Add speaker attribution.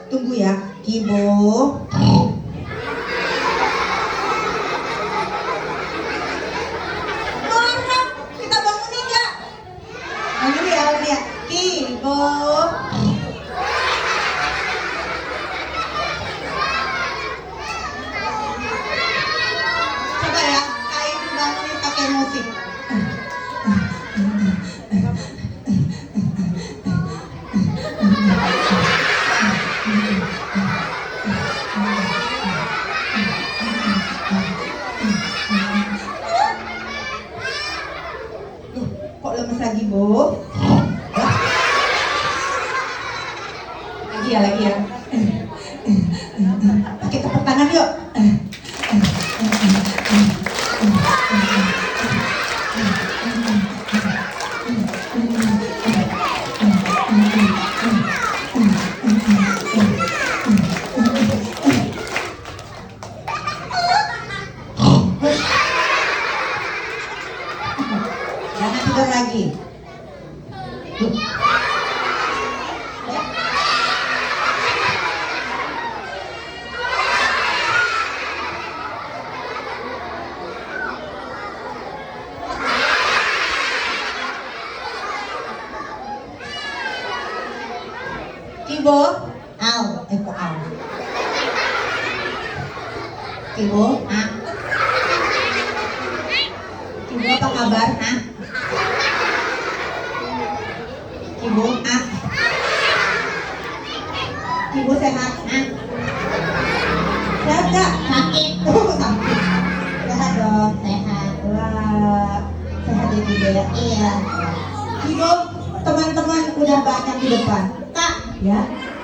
Speaker 1: Tunggu ya, Kibo. Marah, kita bangunin ya. Bangun ya, Kibo. Coba ya, kain bangunin pakai musik. Kok lemes lagi, Bu? Lagi ya. Pakai tepuk tangan yuk. Jangan tidur lagi. Kibo, au, kok au. Kibo, Kibo apa kabar, Kibo, Kibo sehat, Sehat gak? Sakit. Sakit. Sehat dong. Sehat. Wah, sehat ya Kibo ya? Iya. Kibo, teman-teman udah banyak di depan. Kak, ya.